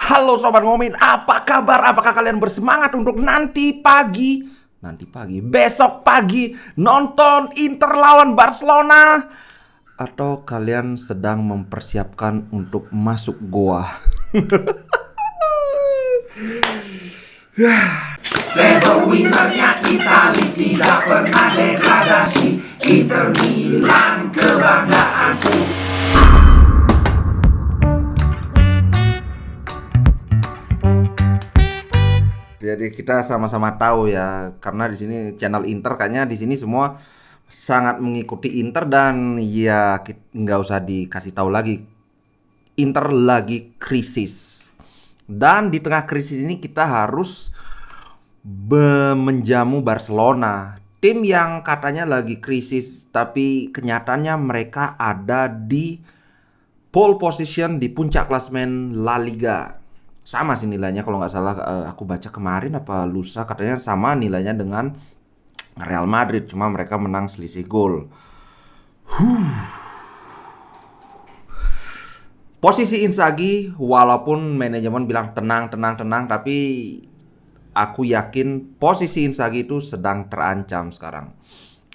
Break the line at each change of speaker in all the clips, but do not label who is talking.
Halo Sobat Ngomin, apa kabar? Apakah kalian bersemangat untuk nanti pagi, besok pagi nonton Inter lawan Barcelona? Atau kalian sedang mempersiapkan untuk masuk goa?
Level winnernya Itali tidak pernah degradasi. Inter Milan kebanggaanku.
Jadi kita sama-sama tahu ya, karena di sini channel Inter kayaknya di sini semua sangat mengikuti Inter dan ya nggak usah dikasih tahu lagi. Inter lagi krisis. Dan di tengah krisis ini kita harus menjamu Barcelona, tim yang katanya lagi krisis, tapi kenyataannya mereka ada di pole position di puncak klasemen La Liga. Sama sih nilainya kalau nggak salah, aku baca kemarin apa lusa katanya sama nilainya dengan Real Madrid, cuma mereka menang selisih gol. Posisi Inzaghi walaupun manajemen bilang tenang, tapi aku yakin posisi Inzaghi itu sedang terancam sekarang.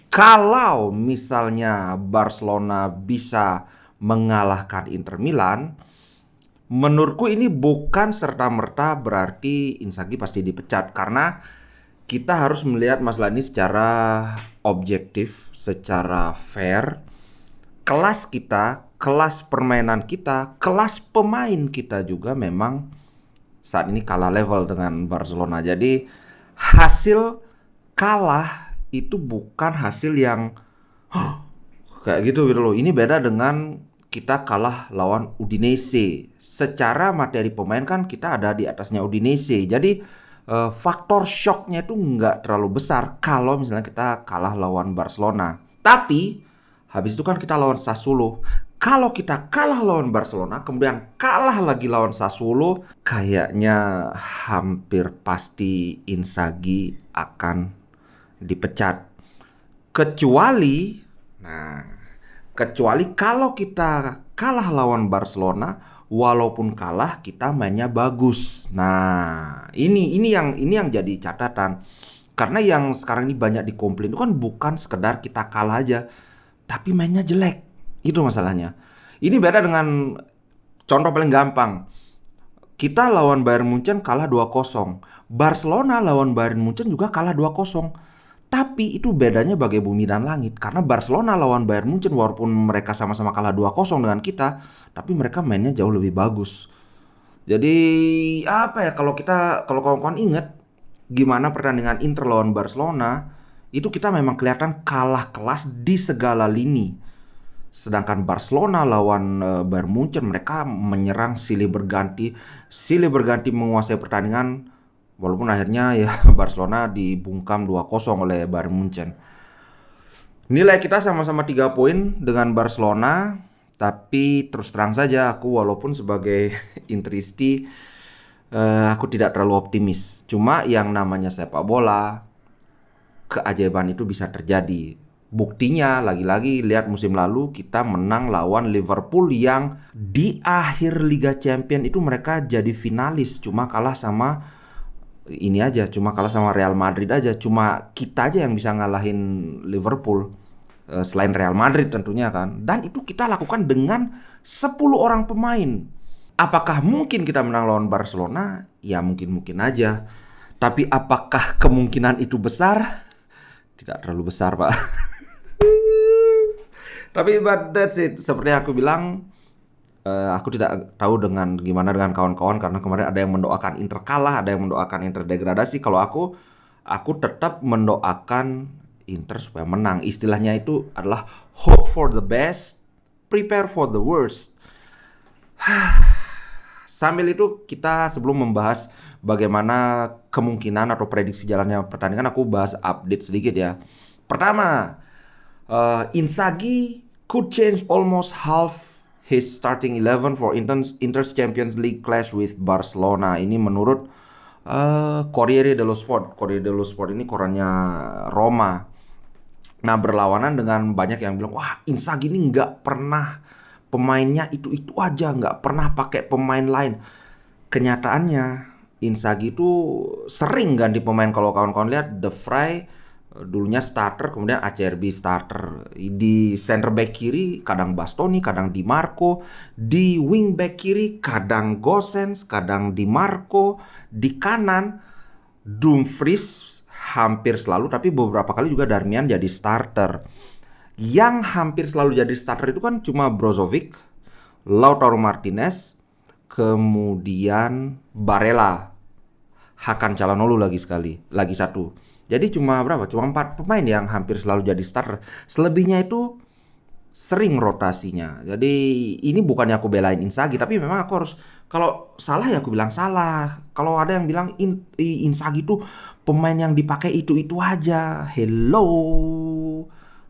Kalau misalnya Barcelona bisa mengalahkan Inter Milan, menurutku ini bukan serta-merta berarti Inzaghi pasti dipecat, karena kita harus melihat masalah ini secara objektif, secara fair. Kelas kita, kelas permainan kita, kelas pemain kita juga memang saat ini kalah level dengan Barcelona. Jadi hasil kalah itu bukan hasil yang kayak gitu loh. Ini beda dengan kita kalah lawan Udinese. Secara materi pemain kan kita ada di atasnya Udinese. Jadi faktor shocknya itu nggak terlalu besar kalau misalnya kita kalah lawan Barcelona. Tapi habis itu kan kita lawan Sassuolo. Kalau kita kalah lawan Barcelona, kemudian kalah lagi lawan Sassuolo, kayaknya hampir pasti Inzaghi akan dipecat. Kecuali kalau kita kalah lawan Barcelona, walaupun kalah kita mainnya bagus. Nah, ini yang jadi catatan. Karena yang sekarang ini banyak dikomplain itu kan bukan sekedar kita kalah aja, tapi mainnya jelek. Itu masalahnya. Ini beda dengan contoh paling gampang. Kita lawan Bayern Munchen kalah 2-0. Barcelona lawan Bayern Munchen juga kalah 2-0. Tapi itu bedanya bagai bumi dan langit. Karena Barcelona lawan Bayern Munchen walaupun mereka sama-sama kalah 2-0 dengan kita, tapi mereka mainnya jauh lebih bagus. Jadi apa ya, kalau kawan-kawan ingat gimana pertandingan Inter lawan Barcelona, itu kita memang kelihatan kalah kelas di segala lini. Sedangkan Barcelona lawan Bayern Munchen, mereka menyerang silih berganti menguasai pertandingan. Walaupun akhirnya ya Barcelona dibungkam 2-0 oleh Bayern Munchen. Nilai kita sama-sama 3 poin dengan Barcelona. Tapi terus terang saja aku walaupun sebagai Interisti aku tidak terlalu optimis. Cuma yang namanya sepak bola, keajaiban itu bisa terjadi. Buktinya lagi-lagi lihat musim lalu kita menang lawan Liverpool yang di akhir Liga Champions itu mereka jadi finalis, cuma kalah sama Real Madrid aja. Cuma kita aja yang bisa ngalahin Liverpool, selain Real Madrid tentunya kan. Dan itu kita lakukan dengan 10 orang pemain. Apakah mungkin kita menang lawan Barcelona? Ya mungkin aja. Tapi apakah kemungkinan itu besar? Tidak terlalu besar, Pak. Tapi but that's it. Seperti yang aku bilang, aku tidak tahu gimana dengan kawan-kawan, karena kemarin ada yang mendoakan Inter kalah, ada yang mendoakan Inter degradasi. Kalau aku tetap mendoakan Inter supaya menang. Istilahnya itu adalah hope for the best, prepare for the worst. Sambil itu kita sebelum membahas bagaimana kemungkinan atau prediksi jalannya pertandingan, aku bahas update sedikit ya. Pertama, Inzaghi could change almost half his starting 11 for Inter's Champions League clash with Barcelona. Ini menurut Corriere dello Sport. Corriere dello Sport ini korannya Roma. Nah, berlawanan dengan banyak yang bilang, wah Inzaghi ini nggak pernah pemainnya itu aja, nggak pernah pakai pemain lain. kenyataannya Inzaghi itu sering ganti pemain. Kalau kawan-kawan lihat De Vrij dulunya starter, kemudian Acerbi starter. Di center back kiri kadang Bastoni, kadang Di Marco. Di wing back kiri kadang Gosens, kadang Di Marco. Di kanan Dumfries hampir selalu, tapi beberapa kali juga Darmian jadi starter. Yang hampir selalu jadi starter itu kan cuma Brozovic, Lautaro Martinez, kemudian Barella, Hakan Calhanoglu lagi satu. Jadi cuma berapa? Cuma 4 pemain yang hampir selalu jadi starter. Selebihnya itu sering rotasinya. Jadi ini bukannya aku belain Inzaghi, tapi memang aku harus, kalau salah ya aku bilang salah. Kalau ada yang bilang Inzaghi itu pemain yang dipakai itu aja. Hello,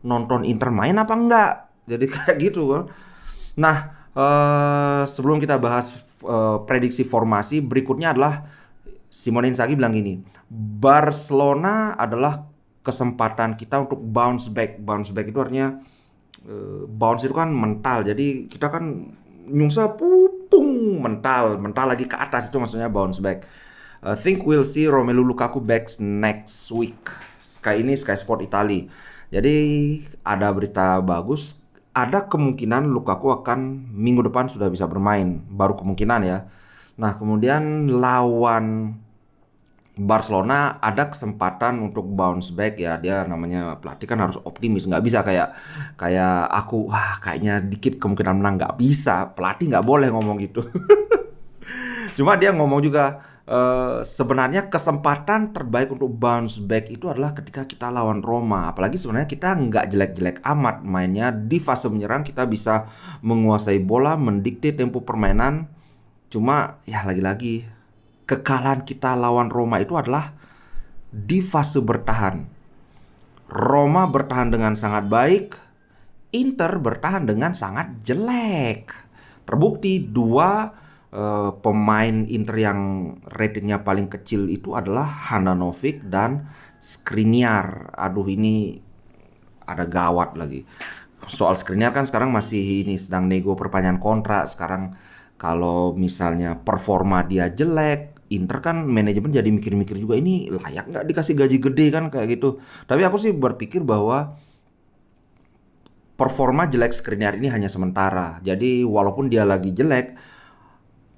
nonton Inter main apa enggak? Jadi kayak gitu kan. Nah, sebelum kita bahas prediksi formasi, berikutnya adalah Simone Inzaghi bilang gini, Barcelona adalah kesempatan kita untuk bounce back. Bounce back itu artinya bounce itu kan mental. Jadi kita kan nyungsep pupung mental lagi ke atas, itu maksudnya bounce back. Think we'll see Romelu Lukaku back next week. Sky Sport Italy. Jadi ada berita bagus, ada kemungkinan Lukaku akan minggu depan sudah bisa bermain, baru kemungkinan ya. Nah, kemudian lawan Barcelona ada kesempatan untuk bounce back ya. Dia namanya pelatih kan harus optimis, nggak bisa kayak aku, wah kayaknya dikit kemungkinan menang. Nggak bisa, pelatih nggak boleh ngomong gitu. Cuma dia ngomong juga, sebenarnya kesempatan terbaik untuk bounce back itu adalah ketika kita lawan Roma. Apalagi sebenarnya kita nggak jelek-jelek amat mainnya. Di fase menyerang kita bisa menguasai bola, mendikte tempo permainan. Cuma ya lagi-lagi kekalahan kita lawan Roma itu adalah di fase bertahan. Roma bertahan dengan sangat baik, Inter bertahan dengan sangat jelek. Terbukti dua pemain Inter yang ratingnya paling kecil itu adalah Handanovic dan Skriniar. Aduh, ini ada gawat lagi. Soal Skriniar kan sekarang masih ini sedang nego perpanjangan kontrak. Sekarang kalau misalnya performa dia jelek, Inter kan manajemen jadi mikir-mikir juga, ini layak nggak dikasih gaji gede kan kayak gitu. Tapi aku sih berpikir bahwa performa jelek Skriniar ini hanya sementara. Jadi walaupun dia lagi jelek,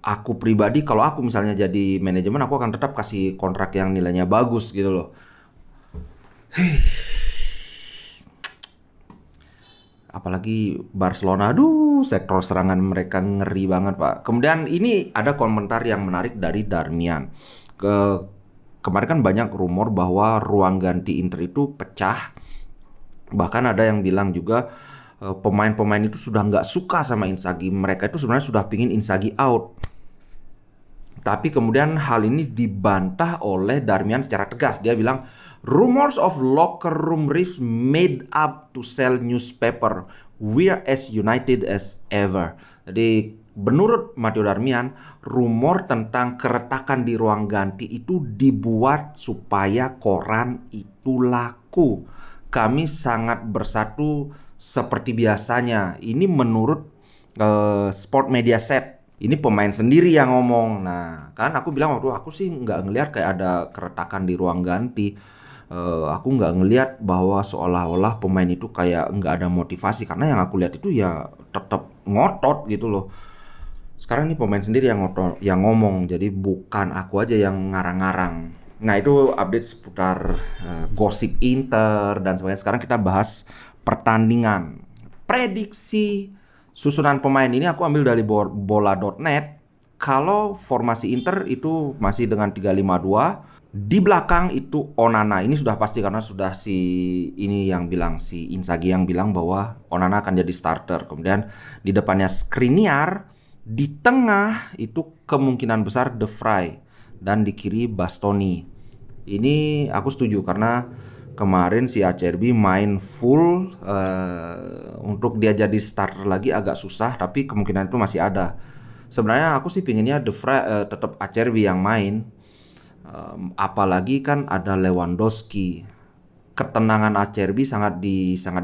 aku pribadi kalau aku misalnya jadi manajemen, aku akan tetap kasih kontrak yang nilainya bagus gitu loh. Apalagi Barcelona, aduh, sektor serangan mereka ngeri banget Pak. Kemudian ini ada komentar yang menarik dari Darmian. Kemarin kan banyak rumor bahwa ruang ganti Inter itu pecah. Bahkan ada yang bilang juga pemain-pemain itu sudah nggak suka sama Inzaghi. Mereka itu sebenarnya sudah pingin Inzaghi out. Tapi kemudian hal ini dibantah oleh Darmian secara tegas. Dia bilang, rumors of locker room rifts made up to sell newspaper. We're as united as ever. Jadi menurut Matteo Darmian, rumor tentang keretakan di ruang ganti itu dibuat supaya koran itu laku. Kami sangat bersatu seperti biasanya. Ini menurut Sport Media Set. Ini pemain sendiri yang ngomong. Nah, kan aku bilang waktu aku sih nggak ngelihat kayak ada keretakan di ruang ganti. Aku nggak ngelihat bahwa seolah-olah pemain itu kayak nggak ada motivasi, karena yang aku lihat itu ya tetap ngotot gitu loh. Sekarang ini pemain sendiri yang ngotot, yang ngomong, jadi bukan aku aja yang ngarang-ngarang. Nah, itu update seputar gosip Inter dan sebagainya. Sekarang kita bahas pertandingan. Prediksi susunan pemain ini aku ambil dari bola.net. Kalau formasi Inter itu masih dengan 3-5-2. Di belakang itu Onana. Ini sudah pasti karena sudah si Inzaghi yang bilang bahwa Onana akan jadi starter. Kemudian di depannya Skriniar. Di tengah itu kemungkinan besar De Vrij. Dan di kiri Bastoni. Ini aku setuju karena kemarin si Acerbi main full, untuk dia jadi starter lagi agak susah, tapi kemungkinan itu masih ada. Sebenarnya aku sih pinginnya De Vrij, tetap Acerbi yang main, apalagi kan ada Lewandowski. ketenangan Acerbi sangat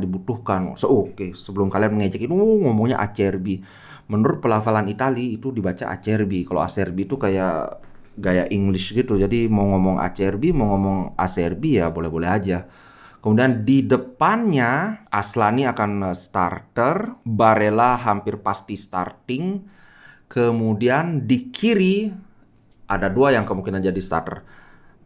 dibutuhkan. Oke, sebelum kalian mengejek itu ngomongnya Acerbi. Menurut pelafalan Itali itu dibaca Acerbi. Kalau Acerbi itu kayak gaya English gitu. Jadi mau ngomong Acerbi, mau ngomong Acerbi ya boleh-boleh aja. Kemudian di depannya Aslani akan starter, Barella hampir pasti starting. Kemudian di kiri ada dua yang kemungkinan jadi starter,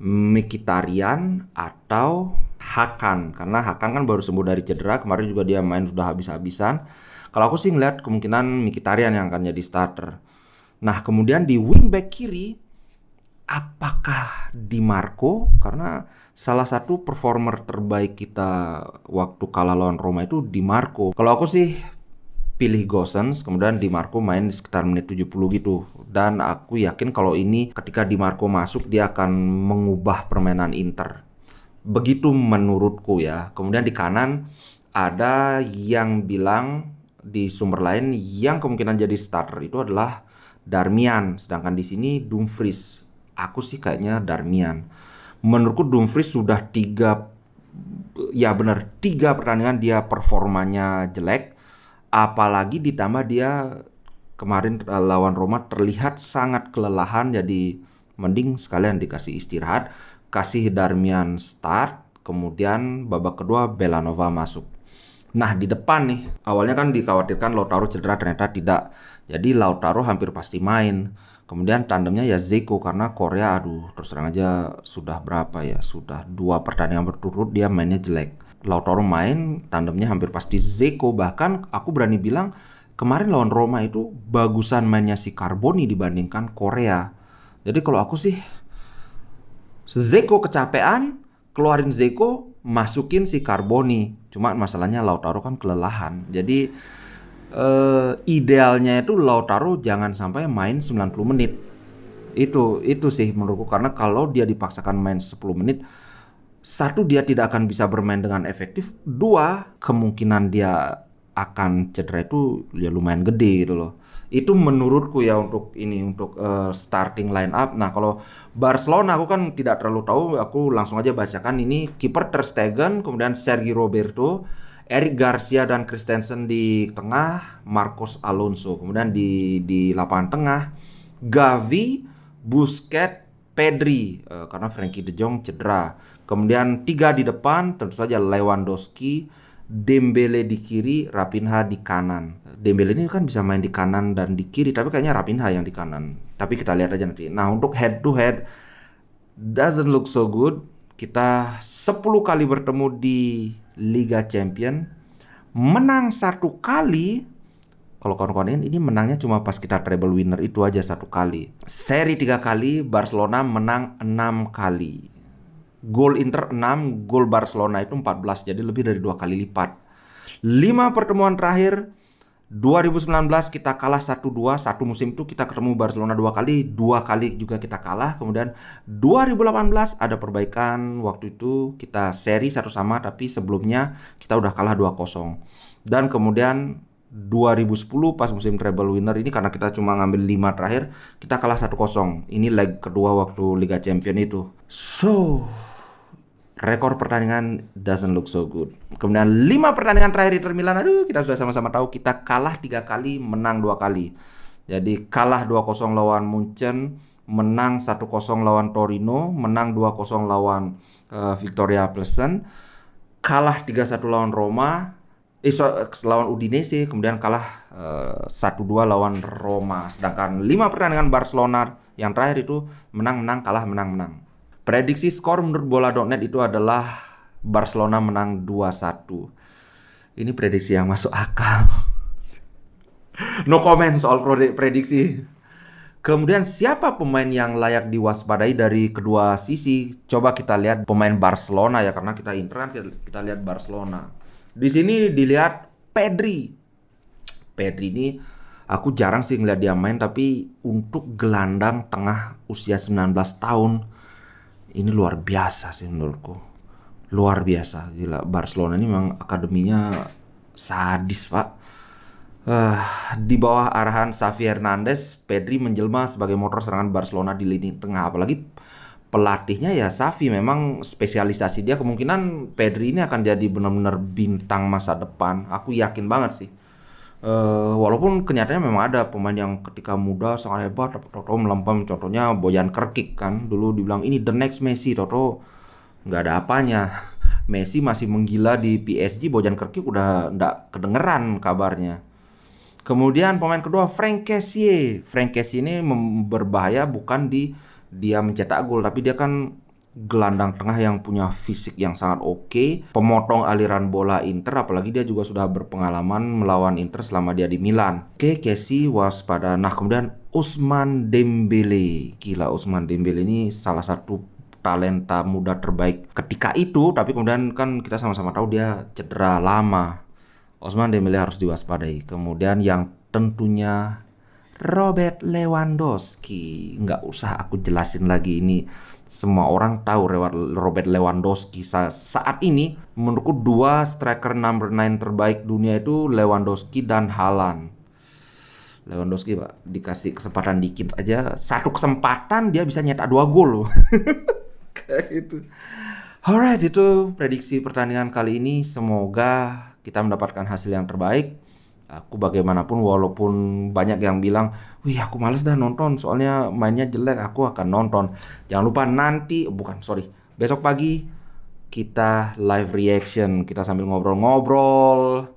Mkhitaryan atau Hakan. Karena Hakan kan baru sembuh dari cedera, kemarin juga dia main sudah habis-habisan. Kalau aku sih ngeliat kemungkinan Mkhitaryan yang akan jadi starter. Nah kemudian di wingback kiri, apakah Di Marco? Karena salah satu performer terbaik kita waktu kalah lawan Roma itu Di Marco. Kalau aku sih pilih Gosens, kemudian Di Marco main di sekitar menit 70 gitu. Dan aku yakin kalau ini ketika Di Marco masuk dia akan mengubah permainan Inter. Begitu menurutku ya. Kemudian di kanan ada yang bilang di sumber lain yang kemungkinan jadi starter itu adalah Darmian, sedangkan di sini Dumfries. Aku sih kayaknya Darmian. Menurutku Dumfries sudah 3 pertandingan dia performanya jelek. Apalagi ditambah dia kemarin lawan Roma terlihat sangat kelelahan, jadi mending sekalian dikasih istirahat, kasih Darmian start, kemudian babak kedua Belanova masuk. Nah di depan nih, awalnya kan dikhawatirkan Lautaro cedera, ternyata tidak. Jadi Lautaro hampir pasti main. Kemudian tandemnya ya Dzeko, karena Korea terus terang aja sudah 2 pertandingan berturut dia mainnya jelek. Lautaro main, tandemnya hampir pasti Dzeko. Bahkan aku berani bilang kemarin lawan Roma itu bagusan mainnya si Carboni dibandingkan Korea. Jadi kalau aku sih Dzeko kecapean, keluarin Dzeko, masukin si Carboni. Cuma masalahnya Lautaro kan kelelahan. Jadi idealnya itu Lautaro jangan sampai main 90 menit. Itu sih menurutku, karena kalau dia dipaksakan main 10 menit, satu, dia tidak akan bisa bermain dengan efektif. Dua, kemungkinan dia akan cedera itu ya lumayan gede gitu loh. Itu menurutku ya untuk starting line up. Nah kalau Barcelona aku kan tidak terlalu tahu, aku langsung aja bacakan ini. Kiper Ter Stegen, kemudian Sergi Roberto, Eric Garcia dan Christensen di tengah, Marcos Alonso. Kemudian di lapangan tengah Gavi, Busquets, Pedri, karena Frenkie de Jong cedera. Kemudian 3 di depan, tentu saja Lewandowski, Dembele di kiri, Raphinha di kanan. Dembele ini kan bisa main di kanan dan di kiri, tapi kayaknya Raphinha yang di kanan. Tapi kita lihat aja nanti. Nah untuk head to head, doesn't look so good. Kita 10 kali bertemu di Liga Champion, menang 1 kali. Kalau kawan-kawan ini menangnya cuma pas kita treble winner itu aja 1 kali. Seri 3 kali, Barcelona menang 6 kali. Gol Inter 6, gol Barcelona itu 14, jadi lebih dari 2 kali lipat. 5 pertemuan terakhir, 2019 kita kalah 1-2, satu musim itu kita ketemu Barcelona 2 kali, 2 kali juga kita kalah. Kemudian 2018 ada perbaikan, waktu itu kita seri 1-1, tapi sebelumnya kita udah kalah 2-0. Dan kemudian 2010 pas musim treble winner ini, karena kita cuma ngambil 5 terakhir, kita kalah 1-0. Ini leg kedua waktu Liga Champion itu. So, rekor pertandingan doesn't look so good. Kemudian 5 pertandingan terakhir Inter Milan, kita sudah sama-sama tahu kita kalah 3 kali, menang 2 kali. Jadi kalah 2-0 lawan Munchen, menang 1-0 lawan Torino, menang 2-0 lawan Victoria Pleasant, kalah 3-1 lawan Roma, lawan Udinese, kemudian kalah 1-2 lawan Roma. Sedangkan 5 pertandingan Barcelona yang terakhir itu menang-menang, kalah, menang-menang. Prediksi skor menurut bola.net itu adalah Barcelona menang 2-1. Ini prediksi yang masuk akal. No comment soal prediksi. Kemudian siapa pemain yang layak diwaspadai dari kedua sisi? Coba kita lihat pemain Barcelona ya, karena kita Inter kan kita lihat Barcelona. Di sini dilihat Pedri. Pedri ini aku jarang sih ngeliat dia main, tapi untuk gelandang tengah usia 19 tahun ini luar biasa sih menurutku. Luar biasa, gila. Barcelona ini memang akademinya sadis, Pak. Di bawah arahan Xavi Hernandez, Pedri menjelma sebagai motor serangan Barcelona di lini tengah. Apalagi pelatihnya ya Xavi, memang spesialisasi dia, kemungkinan Pedri ini akan jadi benar-benar bintang masa depan. Aku yakin banget sih. Walaupun kenyataannya memang ada pemain yang ketika muda sangat hebat, tapi Toto melempem. Contohnya Bojan Krkic kan, dulu dibilang ini the next Messi, Toto nggak ada apanya. Messi masih menggila di PSG, Bojan Krkic udah nggak kedengeran kabarnya. Kemudian pemain kedua Franck Kessié. Franck Kessié ini berbahaya bukan di dia mencetak gol, tapi dia kan gelandang tengah yang punya fisik yang sangat oke, pemotong aliran bola Inter, apalagi dia juga sudah berpengalaman melawan Inter selama dia di Milan. Oke, Kessié waspada. Nah, kemudian Ousmane Dembélé. Gila, Ousmane Dembélé ini salah satu talenta muda terbaik ketika itu, tapi kemudian kan kita sama-sama tahu dia cedera lama. Ousmane Dembélé harus diwaspadai. Kemudian yang tentunya Robert Lewandowski. Nggak usah aku jelasin lagi, ini semua orang tahu Robert Lewandowski. Saat ini menurutku dua striker number 9 terbaik dunia itu Lewandowski dan Haaland. Lewandowski Pak, dikasih kesempatan dikit aja, satu kesempatan dia bisa nyetak 2 gol. Kayak itu. Alright, itu prediksi pertandingan kali ini. Semoga kita mendapatkan hasil yang terbaik. Aku bagaimanapun, walaupun banyak yang bilang, wih aku males dah nonton soalnya mainnya jelek, aku akan nonton. Jangan lupa besok pagi kita live reaction, kita sambil ngobrol-ngobrol,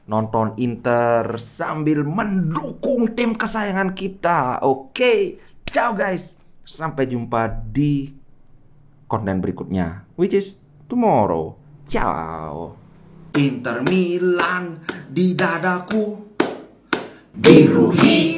nonton Inter sambil mendukung tim kesayangan kita. Oke, ciao guys, sampai jumpa di konten berikutnya, which is tomorrow. Ciao.
Inter Milan di dadaku, biru hitam